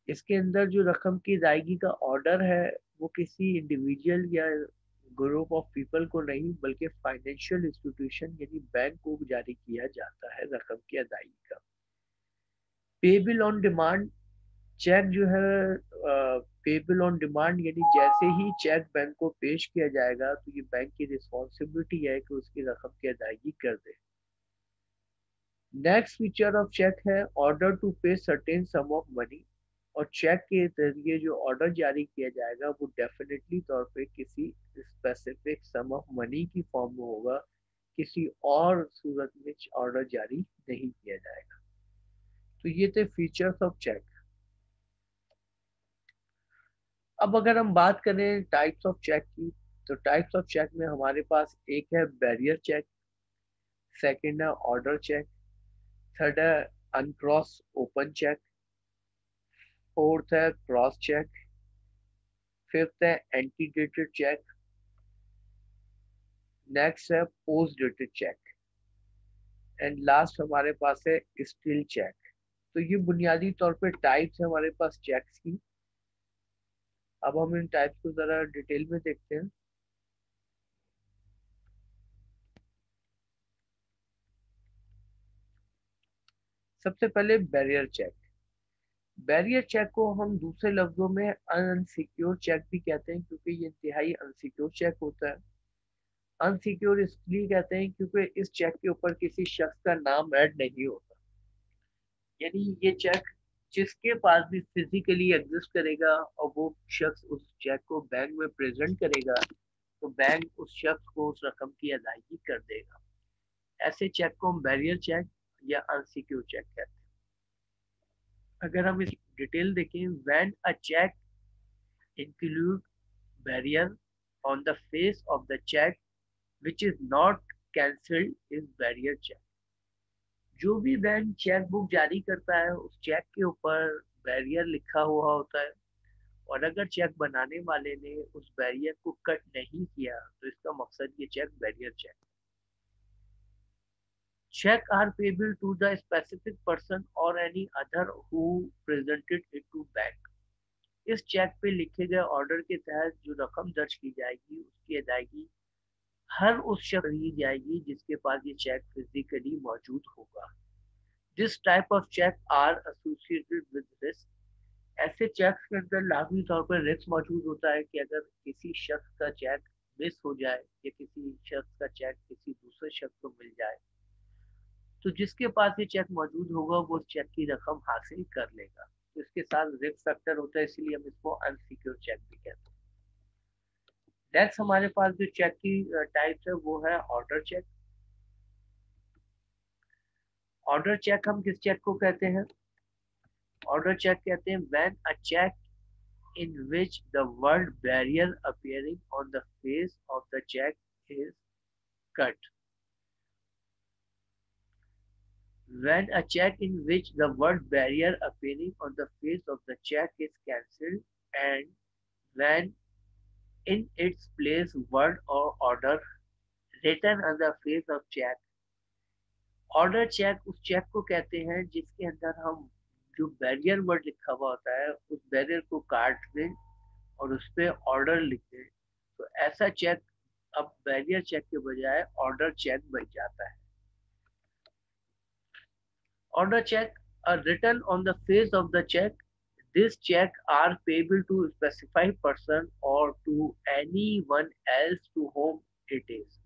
इसके अंदर जो रकम की अदायगी का ऑर्डर है वो किसी इंडिविजुअल या ग्रुप ऑफ पीपल को नहीं, बल्कि फाइनेंशियल इंस्टीट्यूशन यानी बैंक को जारी किया जाता है रकम की अदायगी का। पेबल ऑन डिमांड, चेक जो है पेबल ऑन डिमांड यानी जैसे ही चेक बैंक को पेश किया जाएगा तो ये बैंक की रिस्पॉन्सिबिलिटी है कि उसकी रकम की अदायगी कर दे। नेक्स्ट फीचर ऑफ चेक है ऑर्डर टू पे सर्टेन सम ऑफ मनी। और चेक के जरिए जो ऑर्डर जारी किया जाएगा वो डेफिनेटली तौर पे किसी स्पेसिफिक सम ऑफ मनी की फॉर्म में होगा, किसी और सूरत में ऑर्डर जारी नहीं किया जाएगा। तो ये थे फीचर्स ऑफ चेक। अब अगर हम बात करें टाइप्स ऑफ चेक की, तो टाइप्स ऑफ चेक में हमारे पास एक है बैरियर चेक, सेकंड है ऑर्डर चेक, थर्ड है अनक्रॉस ओपन चेक, फोर्थ है क्रॉस चेक, फिफ्थ है एंटीडेटेड चेक, नेक्स्ट है post dated check, and last हमारे पास है स्टिल चेक। तो ये बुनियादी तौर पे टाइप्स है हमारे पास चेक्स की। अब हम इन टाइप्स को जरा डिटेल में देखते हैं। सबसे पहले बैरियर चेक। बैरियर चेक को हम दूसरे लफ्जों में अनसिक्योर चेक भी कहते हैं, क्योंकि ये इंतहाई अनसिक्योर चेक होता है। अनसिक्योर इसलिए कहते हैं क्योंकि इस चेक के ऊपर किसी शख्स का नाम ऐड नहीं होता। यानी ये चेक जिसके पास भी फिजिकली एग्जिस्ट करेगा और वो शख्स उस चेक को बैंक में प्रेजेंट करेगा, तो बैंक उस शख्स को उस रकम की अदायगी कर देगा। ऐसे चेक को हम बैरियर चेक या अनसिक्योर चेक कहते हैं। अगर हम इस डिटेल देखें, when a cheque include bearer on the face of the cheque which is not cancelled is barrier check। जो भी बैंक चेक बुक जारी करता है उस चेक के ऊपर बैरियर लिखा हुआ होता है, और अगर चेक बनाने वाले ने उस बैरियर को कट नहीं किया तो इसका मकसद ये cheque bearer cheque. Cheque are payable to the specific person और any other who presented it to bank. इस चेक पे लिखे गए ऑर्डर के तहत जो रकम दर्ज की जाएगी उसकी अदायगी हर उस शख्स दी जाएगी जिसके पास ये चेक फिजिकली मौजूद होगा। This type of cheque are associated with risk. ऐसे चेक्स के अंदर लाजमी तौर पर रिस्क मौजूद होता है कि अगर किसी शख्स का चेक मिस हो जाए या किसी शख्स का चेक किसी दूसरे शख्स को मिल जाए, तो जिसके पास ये चेक मौजूद होगा वो चेक की रकम हासिल कर लेगा। तो इसके साथ रिस्क फैक्टर होता है, इसलिए हम इसको अनसिक्योर चेक भी कहते हैं। नेक्स्ट हमारे पास जो चेक की टाइप्स है वो है ऑर्डर चेक। ऑर्डर चेक हम किस चेक को कहते हैं? ऑर्डर चेक कहते हैं when a cheque in which the word barrier appearing on the face of the check is cut. When a check in which the word barrier appearing on the face of the check is cancelled, and when in its place word or order written on the face of check। Order cheque उस cheque को कहते हैं जिसके अंदर हम जो barrier word लिखा हुआ होता है उस बैरियर को काट दें और उस पर ऑर्डर लिख दें, तो ऐसा चेक अब बैरियर चेक के बजाय ऑर्डर चेक बन जाता है। Order cheque are written on the face of the check. This check are payable to specified person or to anyone else to whom it is।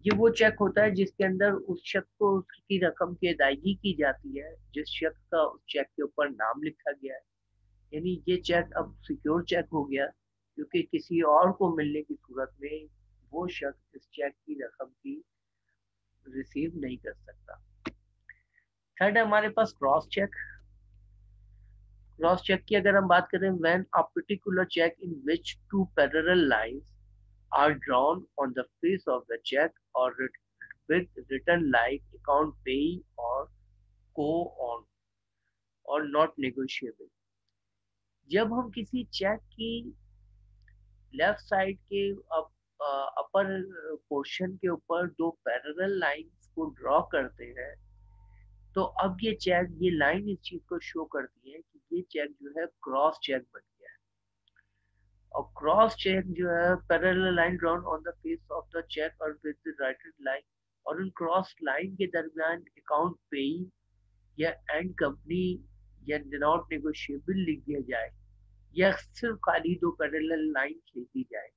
ये वो चेक होता है जिसके अंदर उस शख्स को उसकी रकम की अदायगी की जाती है जिस शख्स का उस चेक के ऊपर नाम लिखा गया है। यानी ये चेक अब सिक्योर चेक हो गया क्योंकि किसी और को मिलने की सूरत में वो शख्स इस चेक की रकम की रिसीव नहीं कर सकता। थर्ड है हमारे पास क्रॉस चेक। क्रॉस चेक की अगर हम बात करें, when a particular cheque in which two parallel lines are drawn on the face of the cheque और with written like account pay or co on or not negotiable। जब हम किसी check की लेफ्ट साइड के upper portion के ऊपर दो parallel lines को ड्रॉ करते हैं, तो अब ये लाइन इस चीज को शो करती है कि ये चेक जो है क्रॉस चेक बन गया है। और क्रॉस चेक जो है parallel line drawn on the face of the cheque और विद द राइटेड लाइन, और उन क्रॉस लाइन के दरमियान अकाउंट पेई या एंड कंपनी या नॉट नेगोशिएबल लिख दिया जाए या सिर्फ खाली दो पैरेलल लाइन लिख दी जाए,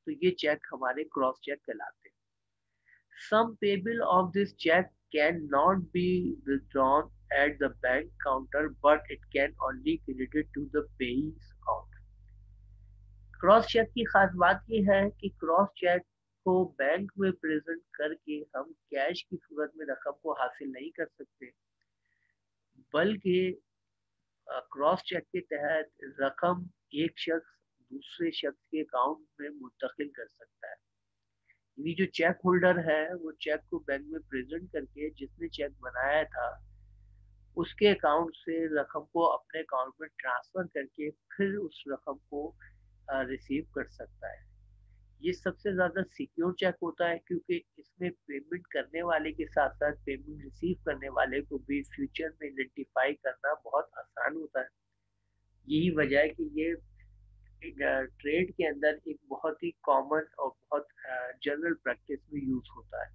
तो ये चेक हमारे क्रॉस चेक कहलाते हैं। Some payable of this check cannot be withdrawn at the bank counter, but it can only credited to the payee's account। Cross cheque की खास बात यह है कि क्रॉस चेक को बैंक में प्रेजेंट करके हम कैश की सूरत में रकम को हासिल नहीं कर सकते, बल्कि क्रॉस चेक के तहत रकम एक शख्स दूसरे शख्स के अकाउंट में मुंतकिल कर सकता है। ये जो चेक होल्डर है वो चेक को बैंक में प्रेजेंट करके जिसने चेक बनाया था उसके अकाउंट से रकम को अपने अकाउंट में ट्रांसफर करके फिर उस रकम को रिसीव कर सकता है। ये सबसे ज्यादा सिक्योर चेक होता है क्योंकि इसमें पेमेंट करने वाले के साथ साथ पेमेंट रिसीव करने वाले को भी फ्यूचर में आइडेंटिफाई करना बहुत आसान होता है। यही वजह है कि ये ट्रेड के अंदर एक बहुत ही कॉमन और बहुत जनरल प्रैक्टिस में यूज होता है।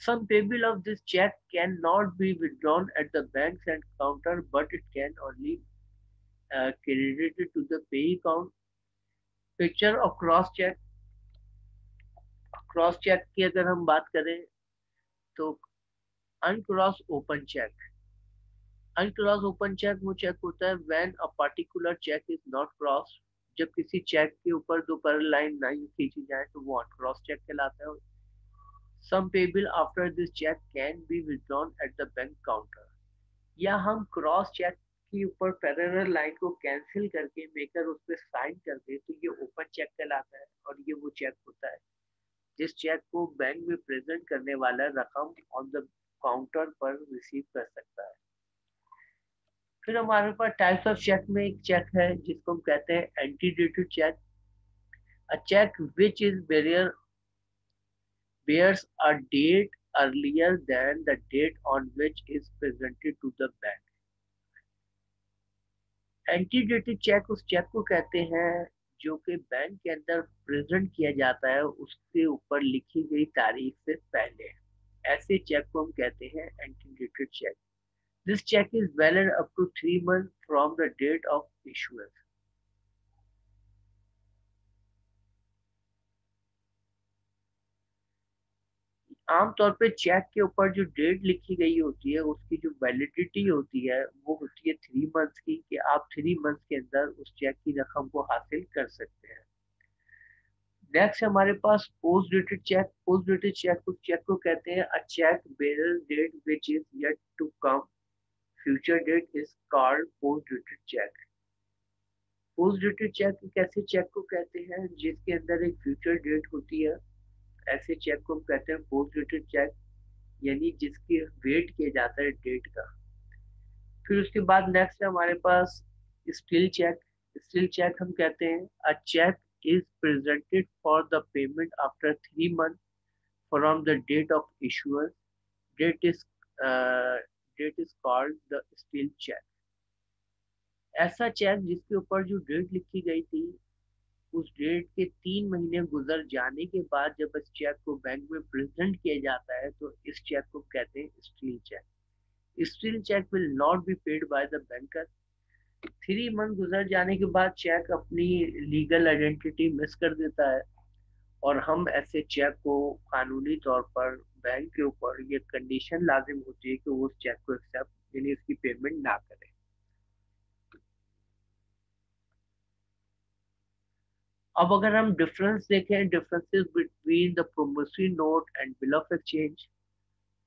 Some payable of this check cannot be withdrawn at the bank's end counter, but it can only credited to the pay account। Picture of cross check। Cross cheque की अगर हम बात करें तो uncross open cheque. Uncross open cheque वो cheque होता है when a particular cheque is not cross. जब किसी चेक के ऊपर दो पैरेलल लाइन नहीं खींची जाए तो वो अनक्रॉस चेक कहलाता है। Some payable after this check can be withdrawn at the bank counter। या हम क्रॉस चेक के ऊपर पैरेलल लाइन को कैंसिल करके मेकर उस पर साइन कर दे तो ये ओपन चेक कहलाता है। और ये वो चेक होता है जिस चेक को बैंक में प्रेजेंट करने वाला रकम ऑन द काउंटर पर रिसीव कर सकता है। फिर हमारे पास टाइप्स ऑफ चेक में एक चेक है जिसको हम कहते हैं antedated cheque. A cheque which is bears a date earlier than the date on which is presented to the bank। Antedated cheque उस चेक को कहते हैं जो कि बैंक के अंदर प्रेजेंट किया जाता है उसके ऊपर लिखी गई तारीख से पहले। ऐसे चेक को हम कहते हैं antedated cheque. This cheque is valid up to 3 months from the date of issuance. आमतौर पे चेक के ऊपर जो डेट लिखी गई होती है उसकी जो वैलिडिटी होती है वो होती है 3 months की, कि आप 3 months के अंदर उस चेक की रकम को हासिल कर सकते हैं। नेक्स्ट हमारे पास post dated cheque. Post dated cheque को कहते हैं a cheque bearer date which is yet to come, future date is called post dated cheque. Post dated cheque ऐसे चेक को कहते हैं जिसके अंदर एक फ्यूचर डेट होती है। ऐसे चेक को हम कहते हैं पोस्ट डेटेड चेक, यानी जिसकी वेट किया जाता है डेट का। फिर उसके बाद नेक्स्ट है हमारे पास स्टिल चेक। स्टिल चेक हम कहते हैं a cheque is presented for the payment after 3 months from the date of issuance. Date is uh, date is called the still check. ऐसा चेक जिसके ऊपर जो डेट लिखी गई थी उस डेट के 3 महीने गुजर जाने के बाद जब इस चेक को बैंक में प्रेजेंट किया जाता है तो इस चेक को कहते हैं stale cheque. Stale cheque will not be paid by the banker. 3 month गुजर जाने के बाद चेक अपनी लीगल आइडेंटिटी मिस कर देता है और हम ऐसे चेक को कानूनी तौर पर बैंक के ऊपर ये कंडीशन लाजिम होती है कि वो उस चेक को एक्सेप्ट यानी उसकी पेमेंट ना करे। अब अगर हम डिफरेंस देखें, differences between the promissory note and bill of exchange,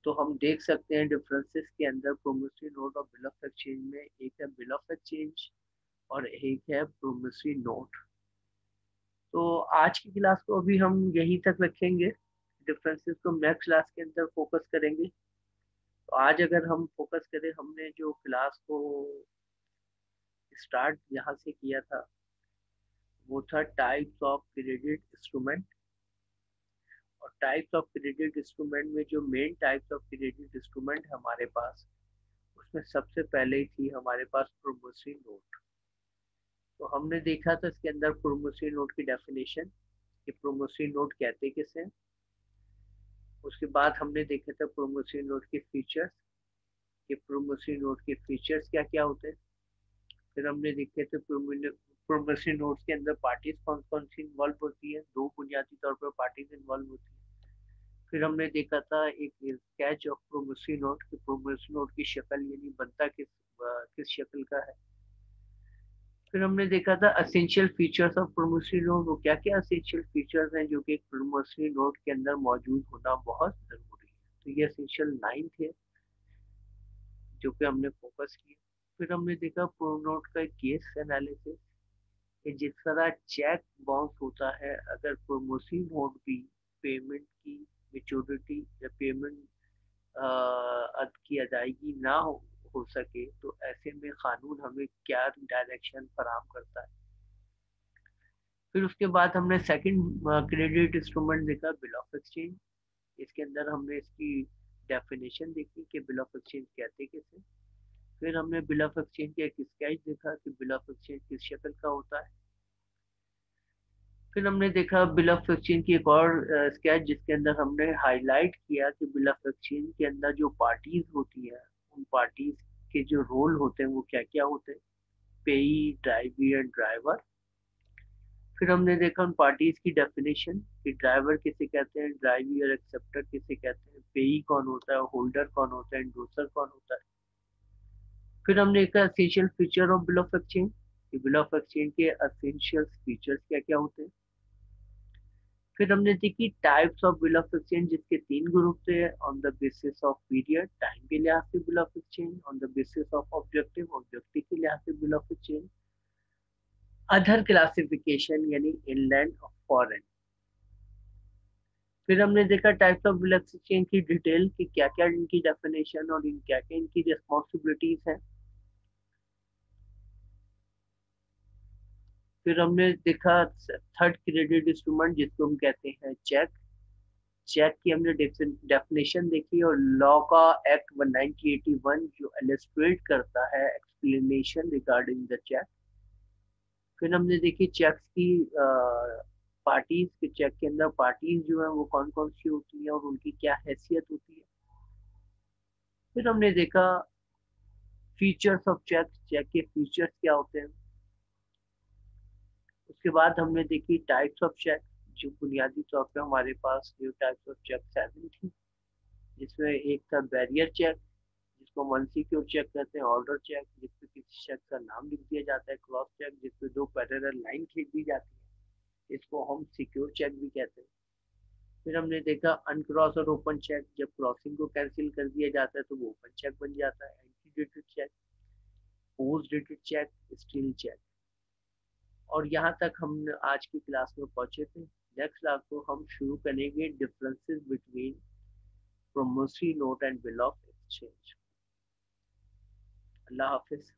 तो हम देख सकते हैं डिफरेंसेस के अंदर प्रोमिसरी नोट और बिल ऑफ एक्सचेंज में एक है बिल ऑफ एक्सचेंज और एक है प्रोमिसरी नोट। तो आज की क्लास को अभी हम यहीं तक रखेंगे, डिफरेंसेस को नेक्स्ट क्लास के अंदर फोकस करेंगे। तो आज अगर हम फोकस करें, हमने जो क्लास को स्टार्ट यहाँ से किया था वो था टाइप्स ऑफ क्रेडिट इंस्ट्रूमेंट। और टाइप्स ऑफ क्रेडिट इंस्ट्रूमेंट में जो main types of credit instrument हमारे पास, उसमें सबसे पहले ही थी हमारे पास प्रोमिसरी नोट। तो हमने देखा था इसके अंदर प्रोमिसरी नोट की डेफिनेशन कि प्रोमिसरी नोट कहते किसे। उसके बाद हमने देखा था प्रोमिसरी नोट के फीचर्स कि प्रोमिसरी नोट के फीचर्स क्या क्या होते हैं। फिर हमने देखे थे प्रोमिसरी नोट्स के अंदर पार्टीज कौन कौन सी इन्वॉल्व होती है। दो बुनियादी तौर पर पार्टीज इन्वॉल्व होती है। फिर हमने देखा था एक स्केच ऑफ प्रोमिसरी नोट कि प्रोमिसरी नोट की शक्ल यानी बनता किस शक्ल का है। फिर हमने देखा था essential features of promissory note, वो क्या क्या एसेंशियल फीचर्स हैं जो कि एक प्रोमिसरी नोट के अंदर मौजूद होना बहुत जरूरी है। तो ये एसेंशियल 9 थे जो कि हमने फोकस किया। फिर हमने देखा प्रो नोट का केस एनालिसिस कि जिस तरह चेक बाउंस होता है, अगर प्रोमिसरी नोट भी पेमेंट की मेच्योरिटी या पेमेंट की अदायगी ना हो सके तो ऐसे में कानून हमें क्या डायरेक्शन फराहम करता है। फिर उसके बाद हमने सेकंड क्रेडिट इंस्ट्रूमेंट देखा बिल ऑफ एक्सचेंज। इसके अंदर हमने इसकी डेफिनेशन देखी कि बिल ऑफ एक्सचेंज कहते किसे। फिर हमने बिल ऑफ एक्सचेंज का एक स्केच देखा कि बिल ऑफ एक्सचेंज किस शक्ल का होता है। फिर हमने देखा बिल ऑफ एक्सचेंज की एक और स्केच जिसके अंदर हमने हाईलाइट किया कि बिल ऑफ एक्सचेंज के अंदर जो पार्टीज होती है उन पार्टीज के जो रोल होते हैं वो क्या क्या होते हैं, पेई, ड्राइवी एंड ड्राइवर। फिर हमने देखा उन पार्टीज की डेफिनेशन कि ड्राइवर किसे कहते हैं, ड्राइवी और एक्सेप्टर किसे कहते हैं, पेई कौन होता है, होल्डर कौन होता है, एंडोसर कौन होता है। फिर हमने देखा essential feature of bill of exchange कि बिल ऑफ एक्सचेंज के एसेंशियल फीचर्स क्या क्या होते हैं। फिर हमने देखी types of bill of exchange जिसके 3 ग्रुप थे, on the basis of period time के लिहाज से bill of exchange, on the basis of objective objective के लिहाज से bill of exchange, other classification यानी इनलैंड और फॉरेन। फिर हमने देखा types of bill of exchange की डिटेल कि क्या क्या इनकी डेफिनेशन और इन क्या क्या इनकी रिस्पॉन्सिबिलिटीज हैं। फिर हमने देखा थर्ड क्रेडिट इंस्ट्रूमेंट जिसको हम कहते हैं चेक। चेक की हमने डेफिनेशन देखी और लॉ का एक्ट 1981 जो इलस्ट्रेट करता है एक्सप्लेनेशन रिगार्डिंग द चेक। फिर हमने देखी चेक्स की पार्टीज के, चेक के अंदर पार्टीज जो है वो कौन कौन सी होती है और उनकी क्या हैसियत होती है। फिर हमने देखा फीचर्स ऑफ चेक, चेक के फीचर्स क्या होते हैं। उसके बाद हमने देखी टाइप्स ऑफ चेक, जो बुनियादी तौर पे हमारे पास जो टाइप्स ऑफ चेक 7 थी, जिसमें एक था बैरियर चेक, जिसको हम अनसिक्योर चेक कहते हैं, ऑर्डर चेक जिसपे किसी चेक का नाम लिख दिया जाता है, क्रॉस चेक जिसपे दो पैरेलल लाइन खींच दी जाती है, इसको हम सिक्योर चेक भी कहते हैं। फिर हमने देखा अनक्रॉस और ओपन चेक, जब क्रॉसिंग को कैंसिल कर दिया जाता है तो वो ओपन चेक बन जाता है। Ante dated cheque, post dated cheque, stale cheque. और यहाँ तक हम आज की क्लास में पहुंचे थे। नेक्स्ट क्लास को हम शुरू करेंगे differences between promissory note and bill of exchange. Allah Hafiz.